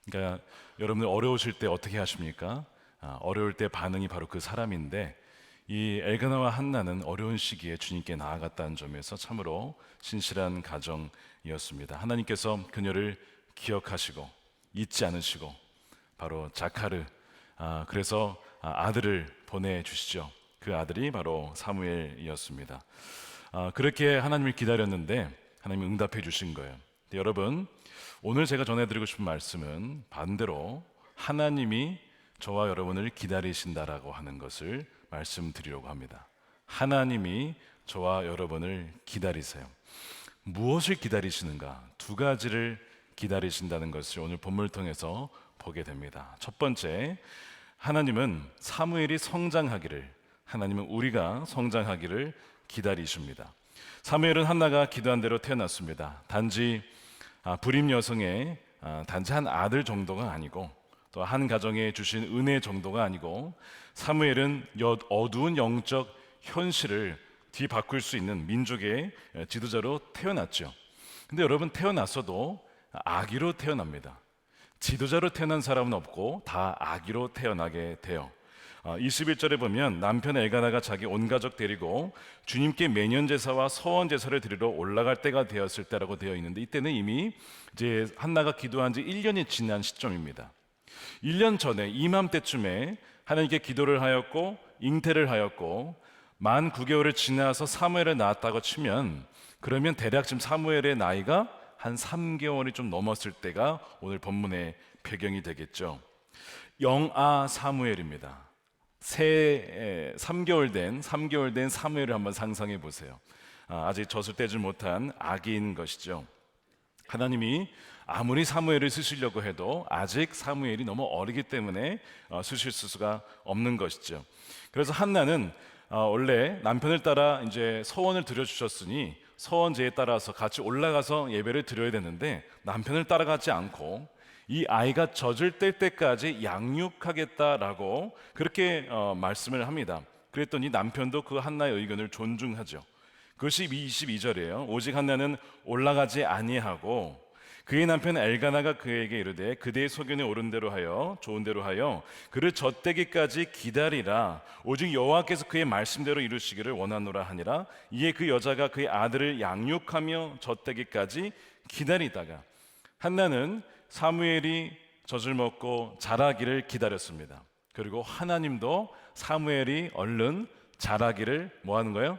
그러니까 여러분들 어려우실 때 어떻게 하십니까? 어려울 때 반응이 바로 그 사람인데, 이 엘가나와 한나는 어려운 시기에 주님께 나아갔다는 점에서 참으로 신실한 가정이었습니다. 하나님께서 그녀를 기억하시고 잊지 않으시고 바로 자카르, 그래서 아들을 보내주시죠. 그 아들이 바로 사무엘이었습니다. 그렇게 하나님을 기다렸는데 하나님이 응답해 주신 거예요. 여러분, 오늘 제가 전해드리고 싶은 말씀은 반대로 하나님이 저와 여러분을 기다리신다라고 하는 것을 말씀드리려고 합니다. 하나님이 저와 여러분을 기다리세요. 무엇을 기다리시는가? 두 가지를 기다리신다는 것을 오늘 본문을 통해서 보게 됩니다. 첫 번째, 하나님은 사무엘이 성장하기를, 하나님은 우리가 성장하기를 기다리십니다. 사무엘은 한나가 기도한 대로 태어났습니다. 단지 불임 여성의 단지 한 아들 정도가 아니고 또 한 가정에 주신 은혜 정도가 아니고, 사무엘은 어두운 영적 현실을 뒤바꿀 수 있는 민족의 지도자로 태어났죠. 근데 여러분, 태어났어도 아기로 태어납니다. 지도자로 태어난 사람은 없고 다 아기로 태어나게 돼요. 21절에 보면 남편 엘가나가 자기 온 가족 데리고 주님께 매년 제사와 서원 제사를 드리러 올라갈 때가 되었을 때라고 되어 있는데, 이때는 이미 이제 한나가 기도한 지 1년이 지난 시점입니다. 1년 전에 이맘때쯤에 하나님께 기도를 하였고 잉태를 하였고 만 9개월을 지나서 사무엘을 낳았다고 치면, 그러면 대략 지금 사무엘의 나이가 한 3개월이 좀 넘었을 때가 오늘 본문의 배경이 되겠죠. 영아 사무엘입니다. 3개월 된 사무엘을 한번 상상해 보세요. 아직 젖을 떼지 못한 아기인 것이죠. 하나님이 아무리 사무엘을 쓰시려고 해도 아직 사무엘이 너무 어리기 때문에 쓰실 수가 없는 것이죠. 그래서 한나는 원래 남편을 따라 이제 서원을 드려주셨으니 서원제에 따라서 같이 올라가서 예배를 드려야 되는데, 남편을 따라가지 않고 이 아이가 젖을 뗄 때까지 양육하겠다라고 그렇게 말씀을 합니다. 그랬더니 남편도 그 한나의 의견을 존중하죠. 그것이 22절이에요. 오직 한나는 올라가지 아니하고 그의 남편 엘가나가 그에게 이르되 그대의 소견에 옳은 대로 하여 좋은 대로 하여 그를 젖대기까지 기다리라. 오직 여호와께서 그의 말씀대로 이루시기를 원하노라 하니라. 이에 그 여자가 그의 아들을 양육하며 젖대기까지 기다리다가, 한나는 사무엘이 젖을 먹고 자라기를 기다렸습니다. 그리고 하나님도 사무엘이 얼른 자라기를 뭐 하는 거예요?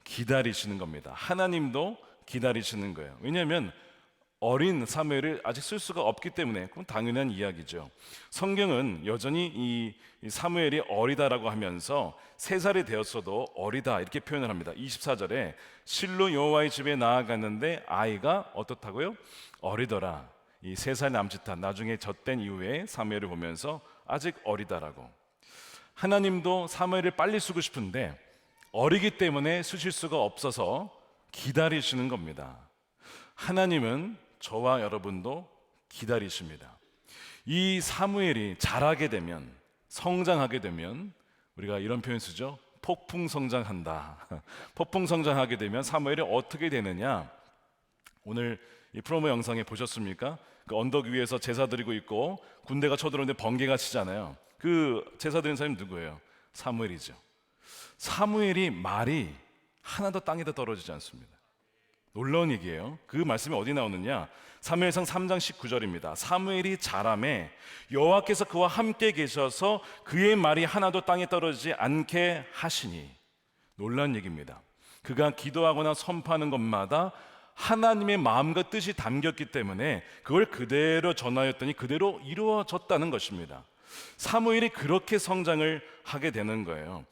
기다리시는 겁니다. 하나님도 기다리시는 거예요. 왜냐하면 어린 사무엘을 아직 쓸 수가 없기 때문에. 그건 당연한 이야기죠. 성경은 여전히 이 사무엘이 어리다라고 하면서 3살이 되었어도 어리다 이렇게 표현을 합니다. 24절에 실로 여호와의 집에 나아갔는데 아이가 어떻다고요? 어리더라. 이 3살 남짓한 나중에 젖된 이후에 사무엘을 보면서 아직 어리다라고. 하나님도 사무엘을 빨리 쓰고 싶은데 어리기 때문에 쓰실 수가 없어서 기다리시는 겁니다. 하나님은 저와 여러분도 기다리십니다. 이 사무엘이 자라게 되면, 성장하게 되면, 우리가 이런 표현 쓰죠. 폭풍 성장한다. 폭풍 성장하게 되면 사무엘이 어떻게 되느냐? 오늘 이 프로모 영상에 보셨습니까? 그 언덕 위에서 제사 드리고 있고 군대가 쳐들어오는데 번개가 치잖아요. 그 제사 드리는 사람이 누구예요? 사무엘이죠. 사무엘이 말이 하나도 땅에다 떨어지지 않습니다. 놀라운 얘기예요. 그 말씀이 어디 나오느냐? 사무엘상 3장 19절입니다. 사무엘이 자라매 여호와께서 그와 함께 계셔서 그의 말이 하나도 땅에 떨어지지 않게 하시니. 놀라운 얘기입니다. 그가 기도하거나 선포하는 것마다 하나님의 마음과 뜻이 담겼기 때문에 그걸 그대로 전하였더니 그대로 이루어졌다는 것입니다. 사무엘이 그렇게 성장을 하게 되는 거예요.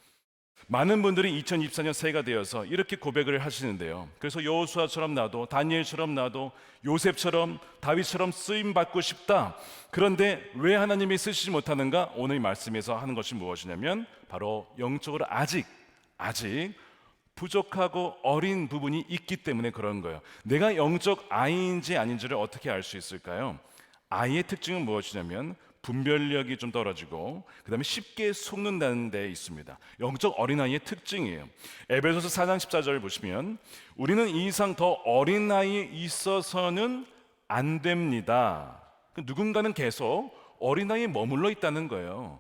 많은 분들이 2024년 새해가 되어서 이렇게 고백을 하시는데요. 그래서 여호수아처럼 나도, 다니엘처럼 나도, 요셉처럼, 다윗처럼 쓰임받고 싶다. 그런데 왜 하나님이 쓰시지 못하는가? 오늘 말씀에서 하는 것이 무엇이냐면 바로 영적으로 아직 부족하고 어린 부분이 있기 때문에 그런 거예요. 내가 영적 아이인지 아닌지를 어떻게 알 수 있을까요? 아이의 특징은 무엇이냐면 분별력이 좀 떨어지고 그 다음에 쉽게 속는다는 데 있습니다. 영적 어린아이의 특징이에요. 에베소서 4장 14절을 보시면 우리는 이 이상 더 어린 나이에 있어서는 안 됩니다. 누군가는 계속 어린아이에 머물러 있다는 거예요.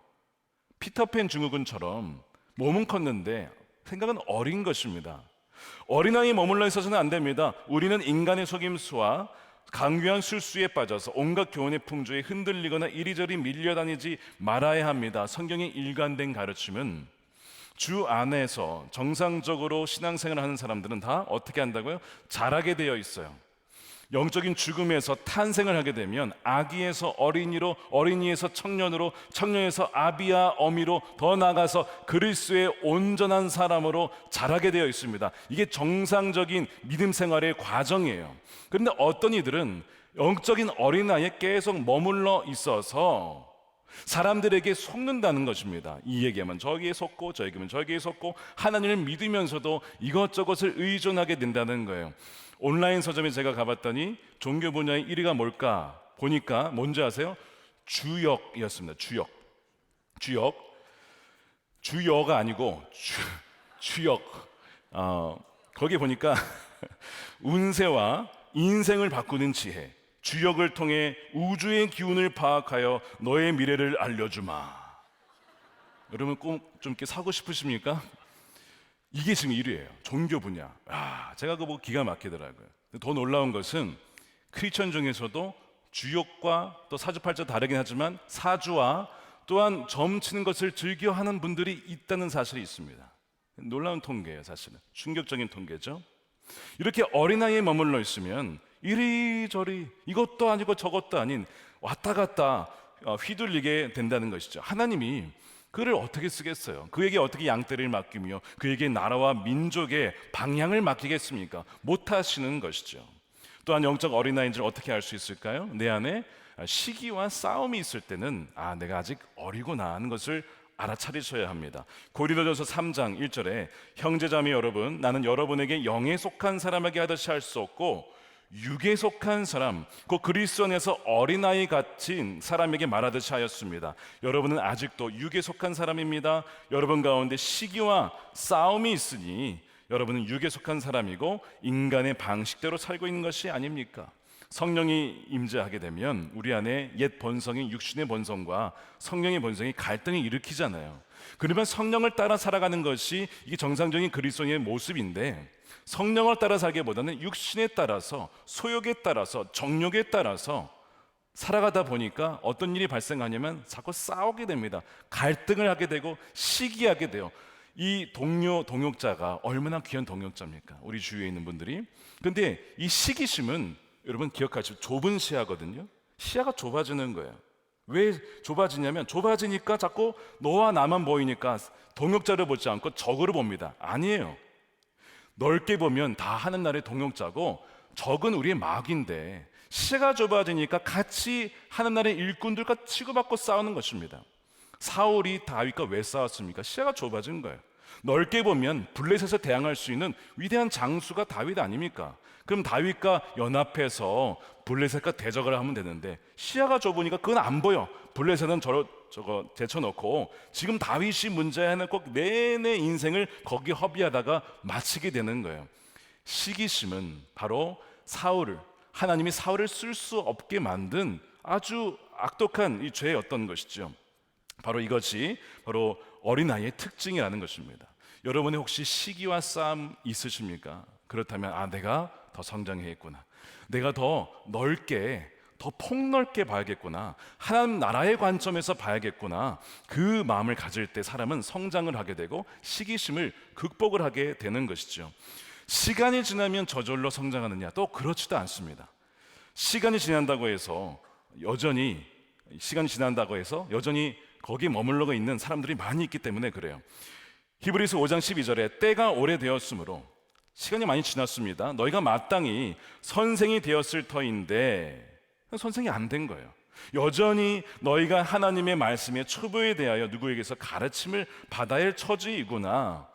피터팬 증후군처럼 몸은 컸는데 생각은 어린 것입니다. 어린아이에 머물러 있어서는 안 됩니다. 우리는 인간의 속임수와 강요한 술수에 빠져서 온갖 교훈의 풍조에 흔들리거나 이리저리 밀려다니지 말아야 합니다. 성경의 일관된 가르침은 주 안에서 정상적으로 신앙생활을 하는 사람들은 다 어떻게 한다고요? 자라게 되어 있어요. 영적인 죽음에서 탄생을 하게 되면 아기에서 어린이로, 어린이에서 청년으로, 청년에서 아비와 어미로, 더 나아가서 그리스도의 온전한 사람으로 자라게 되어 있습니다. 이게 정상적인 믿음 생활의 과정이에요. 그런데 어떤 이들은 영적인 어린아이에 계속 머물러 있어서 사람들에게 속는다는 것입니다. 이 얘기하면 저기에 속고 저 얘기하면 저기에 속고 하나님을 믿으면서도 이것저것을 의존하게 된다는 거예요. 온라인 서점에 제가 가봤더니 종교 분야의 1위가 뭘까 보니까 뭔지 아세요? 주역이었습니다. 주역가 아니고 주역. 거기 보니까 운세와 인생을 바꾸는 지혜, 주역을 통해 우주의 기운을 파악하여 너의 미래를 알려주마. 여러분 꼭 좀 이렇게 사고 싶으십니까? 이게 지금 1위예요. 종교 분야. 제가 그거 보고 기가 막히더라고요. 더 놀라운 것은 크리스천 중에서도 주역과 또 사주팔자 다르긴 하지만 사주와 또한 점치는 것을 즐겨하는 분들이 있다는 사실이 있습니다. 놀라운 통계예요. 사실은 충격적인 통계죠. 이렇게 어린아이에 머물러 있으면 이리저리 이것도 아니고 저것도 아닌 왔다 갔다 휘둘리게 된다는 것이죠. 하나님이 그를 어떻게 쓰겠어요? 그에게 어떻게 양떼를 맡기며 그에게 나라와 민족의 방향을 맡기겠습니까? 못하시는 것이죠. 또한 영적 어린아이인 줄 어떻게 알 수 있을까요? 내 안에 시기와 싸움이 있을 때는 내가 아직 어리구나 하는 것을 알아차리셔야 합니다. 고린도전서 3장 1절에 형제자매 여러분, 나는 여러분에게 영에 속한 사람에게 하듯이 할 수 없고 육에 속한 사람, 곧 그리스도 안에서 어린아이 같은 사람에게 말하듯이 하였습니다. 여러분은 아직도 육에 속한 사람입니다. 여러분 가운데 시기와 싸움이 있으니 여러분은 육에 속한 사람이고 인간의 방식대로 살고 있는 것이 아닙니까? 성령이 임재하게 되면 우리 안에 옛 본성인 육신의 본성과 성령의 본성이 갈등을 일으키잖아요. 그러면 성령을 따라 살아가는 것이 이게 정상적인 그리스도인의 모습인데, 성령을 따라 살기보다는 육신에 따라서, 소욕에 따라서, 정욕에 따라서 살아가다 보니까 어떤 일이 발생하냐면 자꾸 싸우게 됩니다. 갈등을 하게 되고 시기하게 돼요. 이 동역자가 얼마나 귀한 동역자입니까? 우리 주위에 있는 분들이. 근데 이 시기심은 여러분 기억하시고 좁은 시야거든요. 시야가 좁아지는 거예요. 왜 좁아지냐면 좁아지니까 자꾸 너와 나만 보이니까 동역자를 보지 않고 적으로 봅니다. 아니에요. 넓게 보면 다 하늘나라의 동역자고 적은 우리의 마귀인데 시야가 좁아지니까 같이 하늘나라의 일꾼들과 치고받고 싸우는 것입니다. 사울이 다윗과 왜 싸웠습니까? 시야가 좁아진 거예요. 넓게 보면 블레셋에 대항할 수 있는 위대한 장수가 다윗 아닙니까? 그럼 다윗과 연합해서 블레셋과 대적을 하면 되는데 시야가 좁으니까 그건 안 보여. 블레셋은 저거 제쳐놓고 지금 다윗이 문제 해놓고 내내 인생을 거기 허비하다가 마치게 되는 거예요. 시기심은 바로 하나님이 사울을 쓸 수 없게 만든 아주 악독한 이 죄의 어떤 것이죠. 바로 이것이 바로 어린아이의 특징이라는 것입니다. 여러분이 혹시 시기와 싸움 있으십니까? 그렇다면 내가 더 성장해야겠구나, 내가 더 넓게, 더 폭넓게 봐야겠구나, 하나님 나라의 관점에서 봐야겠구나, 그 마음을 가질 때 사람은 성장을 하게 되고 시기심을 극복을 하게 되는 것이죠. 시간이 지나면 저절로 성장하느냐? 또 그렇지도 않습니다. 시간이 지난다고 해서 여전히 거기에 머물러 있는 사람들이 많이 있기 때문에 그래요. 히브리서 5장 12절에 때가 오래되었으므로, 시간이 많이 지났습니다, 너희가 마땅히 선생이 되었을 터인데 선생이 안 된 거예요. 여전히 너희가 하나님의 말씀의 초보에 대하여 누구에게서 가르침을 받아야 할 처지이구나.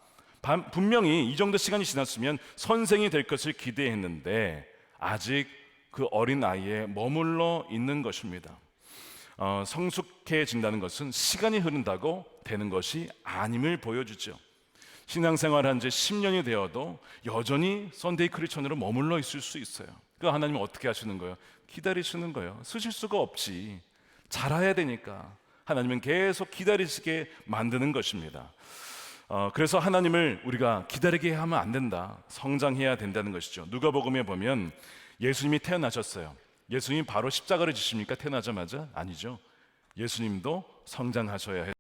분명히 이 정도 시간이 지났으면 선생이 될 것을 기대했는데 아직 그 어린 아이에 머물러 있는 것입니다. 성숙해진다는 것은 시간이 흐른다고 되는 것이 아님을 보여주죠. 신앙생활한 지 10년이 되어도 여전히 썬데이 크리스천으로 머물러 있을 수 있어요. 그 하나님은 어떻게 하시는 거예요? 기다리시는 거예요. 쓰실 수가 없지. 자라야 되니까 하나님은 계속 기다리시게 만드는 것입니다. 그래서 하나님을 우리가 기다리게 하면 안 된다. 성장해야 된다는 것이죠. 누가복음에 보면 예수님이 태어나셨어요. 예수님이 바로 십자가를 지십니까? 태어나자마자? 아니죠. 예수님도 성장하셔야 해요.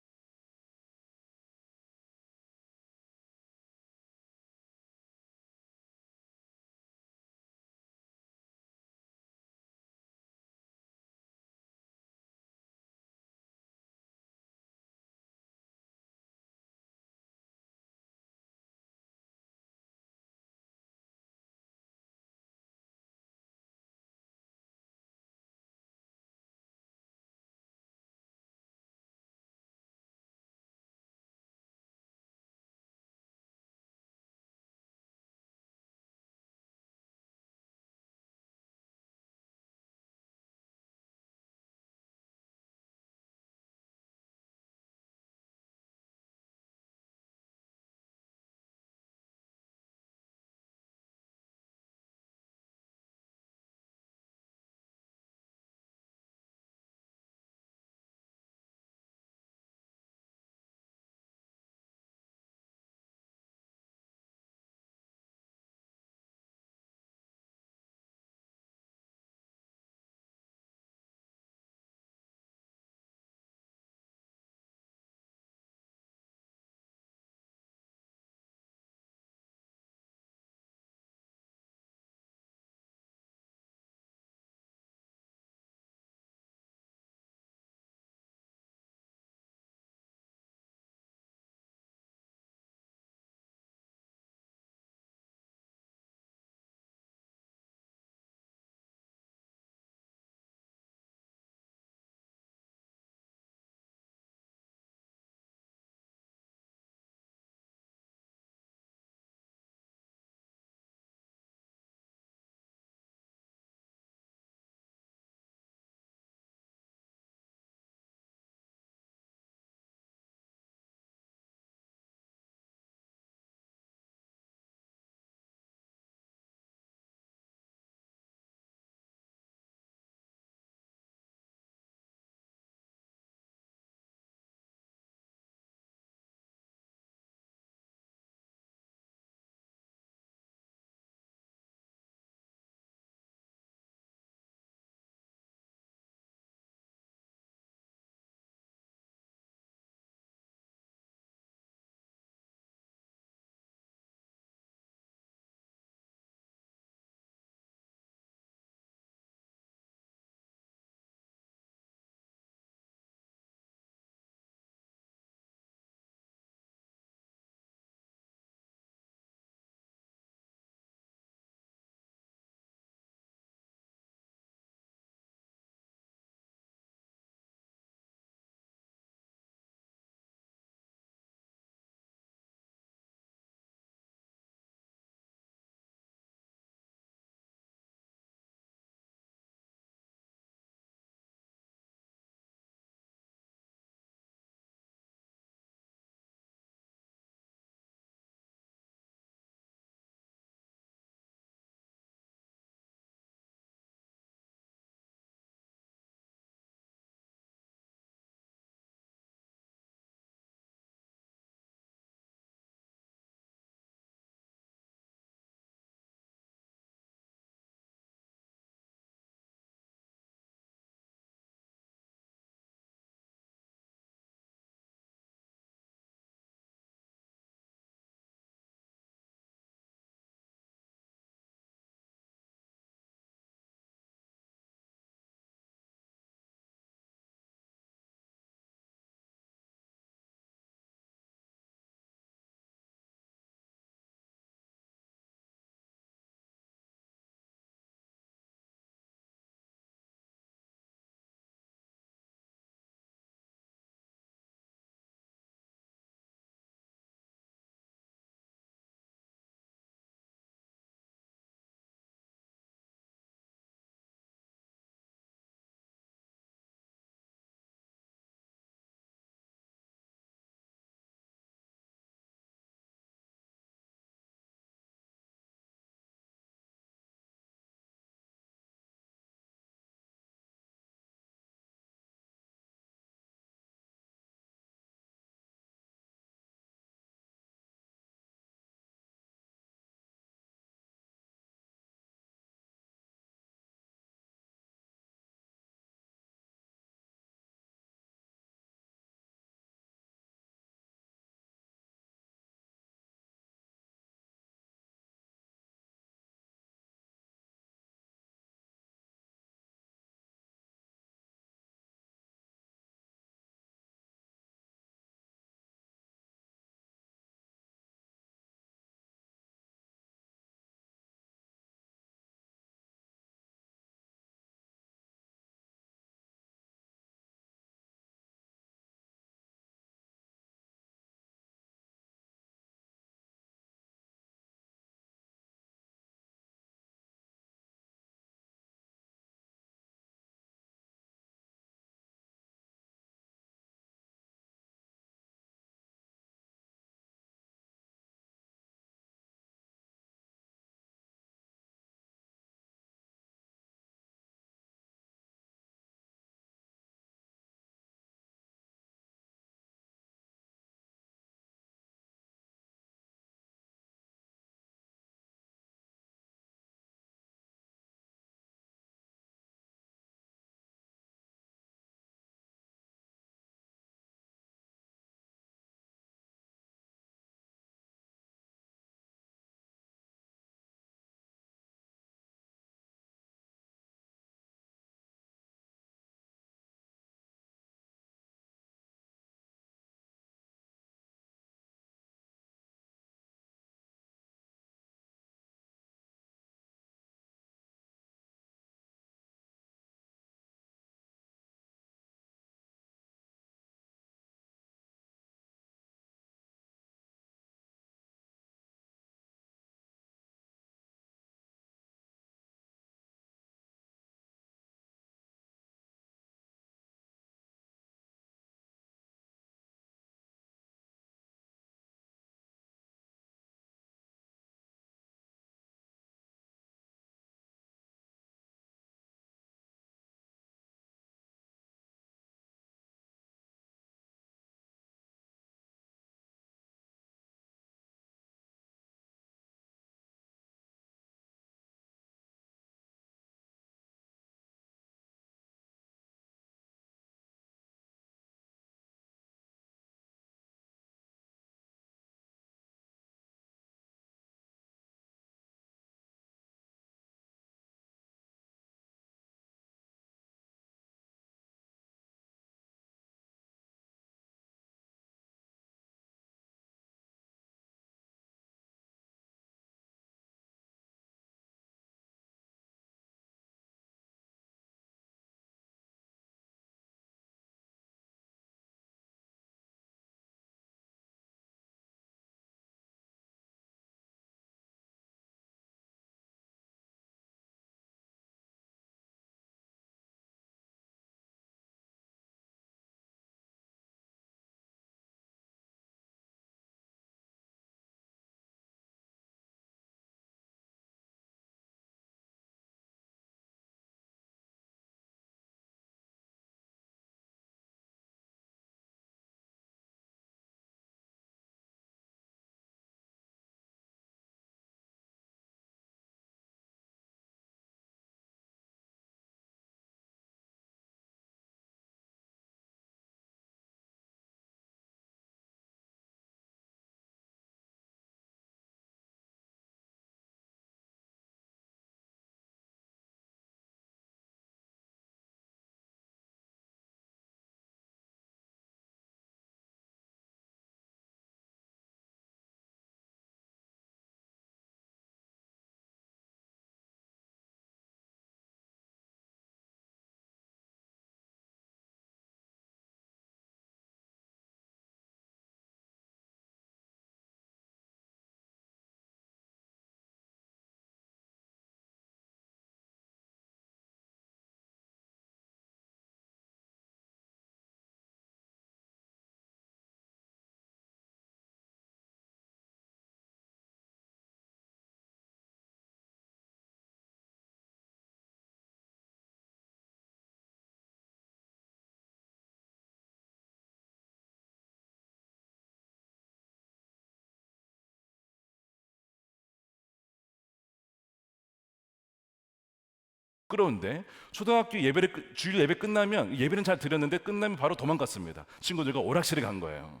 부끄러운데 초등학교 예배를 주일 예배 끝나면 예배는 잘 드렸는데 끝나면 바로 도망갔습니다. 친구들과 오락실에 간 거예요.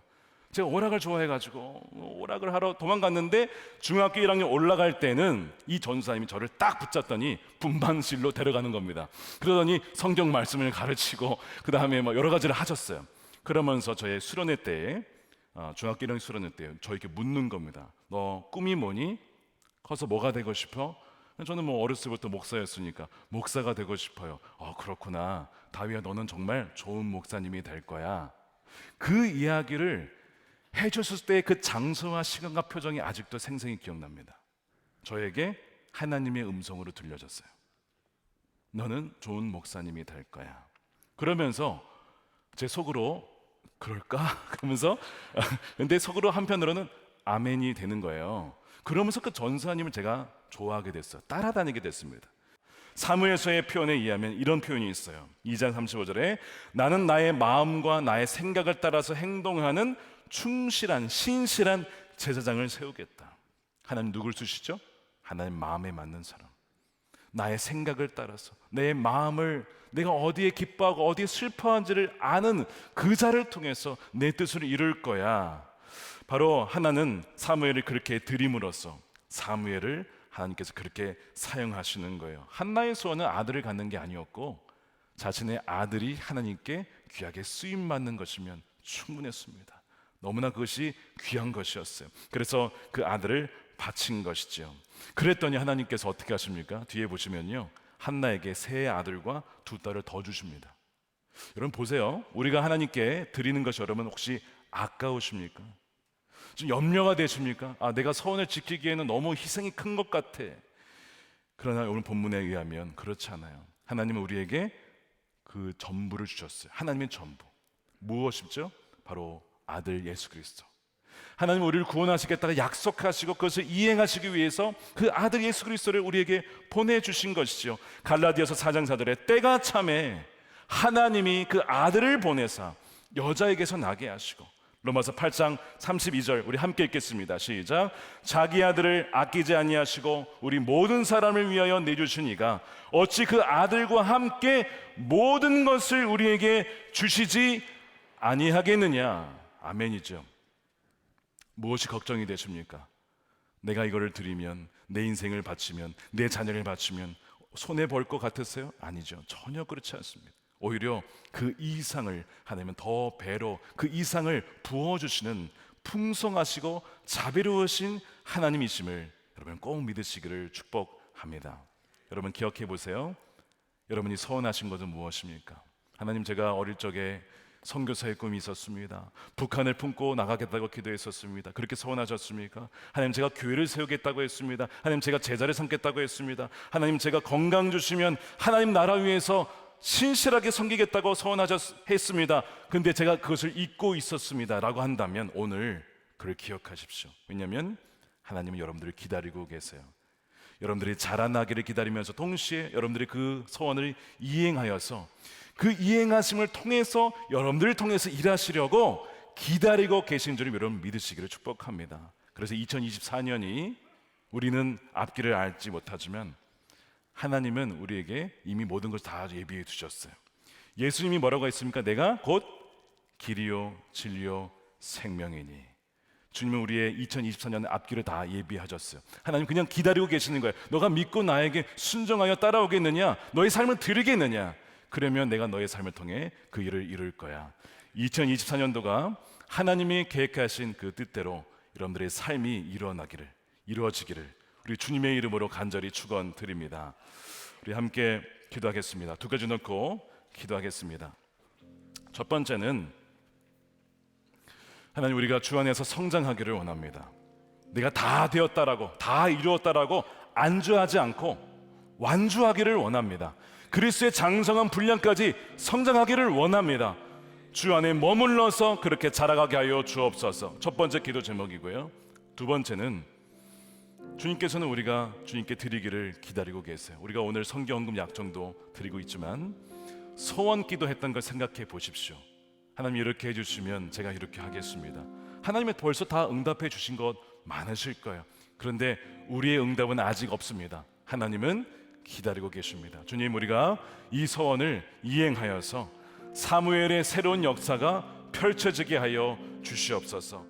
제가 오락을 좋아해가지고 오락을 하러 도망갔는데 중학교 1학년 올라갈 때는 이 전사님이 저를 딱 붙잡더니 분반실로 데려가는 겁니다. 그러더니 성경 말씀을 가르치고 그 다음에 뭐 여러 가지를 하셨어요. 그러면서 저의 수련회 때에 중학교 1학년 수련회 때 저에게 묻는 겁니다. 너 꿈이 뭐니? 커서 뭐가 되고 싶어? 저는 뭐 어렸을 때부터 목사였으니까 목사가 되고 싶어요. 그렇구나. 다윗아, 너는 정말 좋은 목사님이 될 거야. 그 이야기를 해줬을 때 그 장소와 시간과 표정이 아직도 생생히 기억납니다. 저에게 하나님의 음성으로 들려졌어요. 너는 좋은 목사님이 될 거야. 그러면서 제 속으로 그럴까? 그러면서 근데 속으로 한편으로는 아멘이 되는 거예요. 그러면서 그 전사님을 제가 좋아하게 됐어요. 따라다니게 됐습니다. 사무엘서의 표현에 의하면 이런 표현이 있어요. 2장 35절에 나는 나의 마음과 나의 생각을 따라서 행동하는 충실한 신실한 제사장을 세우겠다. 하나님 누굴 쓰시죠? 하나님 마음에 맞는 사람. 나의 생각을 따라서 내 마음을 내가 어디에 기뻐하고 어디에 슬퍼한지를 아는 그 자를 통해서 내 뜻을 이룰 거야. 바로 하나는 사무엘을 그렇게 드림으로써 사무엘을 하나님께서 그렇게 사용하시는 거예요. 한나의 소원은 아들을 갖는 게 아니었고 자신의 아들이 하나님께 귀하게 쓰임받는 것이면 충분했습니다. 너무나 그것이 귀한 것이었어요. 그래서 그 아들을 바친 것이죠. 그랬더니 하나님께서 어떻게 하십니까? 뒤에 보시면요, 한나에게 세 아들과 두 딸을 더 주십니다. 여러분 보세요. 우리가 하나님께 드리는 것이 여러분 혹시 아까우십니까? 좀 염려가 되십니까? 내가 서원을 지키기에는 너무 희생이 큰 것 같아. 그러나 오늘 본문에 의하면 그렇지 않아요. 하나님은 우리에게 그 전부를 주셨어요. 하나님의 전부. 무엇이죠? 바로 아들 예수 그리스도. 하나님은 우리를 구원하시겠다고 약속하시고 그것을 이행하시기 위해서 그 아들 예수 그리스도를 우리에게 보내주신 것이죠. 갈라디아서 4장 4절에 때가 참에 하나님이 그 아들을 보내사 여자에게서 나게 하시고, 로마서 8장 32절 우리 함께 읽겠습니다. 시작. 자기 아들을 아끼지 아니하시고 우리 모든 사람을 위하여 내주시니가 어찌 그 아들과 함께 모든 것을 우리에게 주시지 아니하겠느냐. 아멘이죠. 무엇이 걱정이 되십니까? 내가 이거를 드리면, 내 인생을 바치면, 내 자녀를 바치면 손해볼 것 같으세요? 아니죠. 전혀 그렇지 않습니다. 오히려 그 이상을 하나님은 더 배로 그 이상을 부어주시는 풍성하시고 자비로우신 하나님이심을 여러분 꼭 믿으시기를 축복합니다. 여러분 기억해 보세요. 여러분이 소원하신 것은 무엇입니까? 하나님, 제가 어릴 적에 선교사의 꿈이 있었습니다. 북한을 품고 나가겠다고 기도했었습니다. 그렇게 소원하셨습니까? 하나님, 제가 교회를 세우겠다고 했습니다. 하나님, 제가 제자를 삼겠다고 했습니다. 하나님, 제가 건강 주시면 하나님 나라 위해서 신실하게 섬기겠다고 소원하셨습니다. 근데 제가 그것을 잊고 있었습니다 라고 한다면 오늘 그걸 기억하십시오. 왜냐하면 하나님은 여러분들을 기다리고 계세요. 여러분들이 자라나기를 기다리면서 동시에 여러분들이 그 소원을 이행하여서 그 이행하심을 통해서 여러분들을 통해서 일하시려고 기다리고 계신 줄을 여러분 믿으시기를 축복합니다. 그래서 2024년이 우리는 앞길을 알지 못하지만 하나님은 우리에게 이미 모든 것을 다 예비해 두셨어요. 예수님이 뭐라고 했습니까? 내가 곧 길이요 진리요 생명이니. 주님은 우리의 2024년 앞길을 다 예비하셨어요. 하나님 그냥 기다리고 계시는 거예요. 너가 믿고 나에게 순종하여 따라오겠느냐? 너의 삶을 드리겠느냐? 그러면 내가 너의 삶을 통해 그 일을 이룰 거야. 2024년도가 하나님이 계획하신 그 뜻대로 여러분들의 삶이 이루어지기를 우리 주님의 이름으로 간절히 축원드립니다. 우리 함께 기도하겠습니다. 두 가지 놓고 기도하겠습니다. 첫 번째는 하나님, 우리가 주 안에서 성장하기를 원합니다. 내가 다 되었다라고, 다 이루었다라고 안주하지 않고 완주하기를 원합니다. 그리스도의 장성한 분량까지 성장하기를 원합니다. 주 안에 머물러서 그렇게 자라가게 하여 주옵소서. 첫 번째 기도 제목이고요. 두 번째는 주님께서는 우리가 주님께 드리기를 기다리고 계세요. 우리가 오늘 성경헌금 약정도 드리고 있지만 소원 기도했던 걸 생각해 보십시오. 하나님 이렇게 해주시면 제가 이렇게 하겠습니다. 하나님이 벌써 다 응답해 주신 것 많으실 거예요. 그런데 우리의 응답은 아직 없습니다. 하나님은 기다리고 계십니다. 주님, 우리가 이 소원을 이행하여서 사무엘의 새로운 역사가 펼쳐지게 하여 주시옵소서.